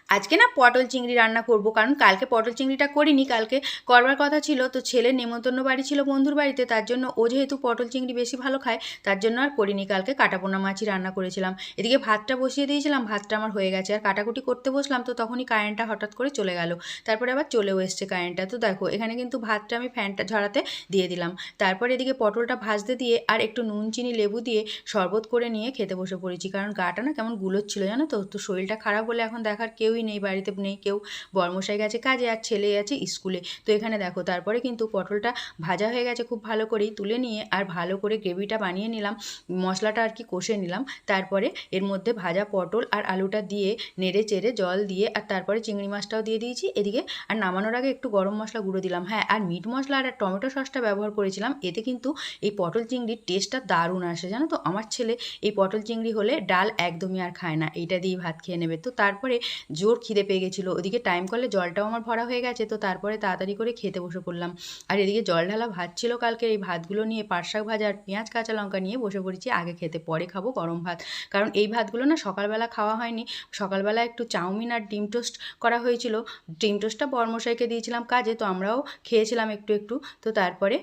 আজকে না পটল চিংড়ি রান্না করব, কারণ কালকে পটল চিংড়িটা করিনি, কালকে করবার কথা ছিল। তো ছেলের নেমন্তন্ন বাড়ি ছিল বন্ধুর বাড়িতে, তার জন্য ও যেহেতু পটল চিংড়ি বেশি ভালো খায়, তার জন্য আর করিনি। কালকে কাটাপোনা মাছই রান্না করেছিলাম। এদিকে ভাতটা বসিয়ে দিয়েছিলাম, ভাতটা আমার হয়ে গেছে, আর কাটাকুটি করতে বসলাম তো তখনই কারেন্টটা হঠাৎ করে চলে গেল। তারপরে আবার চলেও এসছে কারেন্টটা। তো দেখো এখানে কিন্তু ভাতটা আমি ফ্যানটা ঝরাতে দিয়ে দিলাম। তারপরে এদিকে পটলটা ভাজতে দিয়ে আর একটু নুন চিনি লেবু দিয়ে শরবত করে নিয়ে খেতে বসে পড়েছি, কারণ গাটা না কেমন গুলোচ্ছিল জানো তো। তো শরীরটা খারাপ হলে এখন দেখার কেউই নেই, বাড়িতে নেই কেউ, বরমশাই গেছে কাজে আর ছেলে আছে স্কুলে। তো এখানে দেখো তারপরে কিন্তু পটলটা ভাজা হয়ে গেছে, খুব ভালো করেই তুলে নিয়ে আর ভালো করে গ্রেভিটা বানিয়ে নিলাম, মশলাটা আর কি কষে নিলাম। তারপরে এর মধ্যে ভাজা পটল আর আলুটা দিয়ে নেড়ে চেড়ে জল দিয়ে আর তারপরে চিংড়ি মাছটাও দিয়ে দিয়েছি এদিকে। আর নামানোর আগে একটু গরম মশলা গুঁড়ো দিলাম, হ্যাঁ, আর মিট মশলা আর টমেটো সসটা ব্যবহার করেছিলাম। এতে কিন্তু এই পটল চিংড়ির টেস্টটা দারুণ আসে জানো তো। আমার ছেলে এই পটল চিংড়ি হলে ডাল একদমই আর খায় না, এইটা দিয়েই ভাত খেয়ে নেবে। তো তারপরে জোর খিদে পেয়ে গেছিলো, ওদিকে টাইম কলে জলটাও আমার ভরা হয়ে গেছে। তো তারপরে তাড়াতাড়ি করে খেতে বসে পড়লাম। আর এদিকে জল ঢালা ভাত ছিল কালকে, এই ভাতগুলো নিয়ে পাট শাক ভাজা আর পেঁয়াজ কাঁচা লঙ্কা নিয়ে বসে পড়েছি আগে খেতে, পরে খাবো গরম ভাত। কারণ এই ভাতগুলো না সকালবেলা খাওয়া হয়নি। সকালবেলা একটু চাউমিন আর ডিম টোস্ট করা হয়েছিল, ডিম টোস্টটা বরমশাইকে দিয়েছিলাম কাজে, তো আমরাও খেয়েছিলাম একটু একটু। তো তারপরে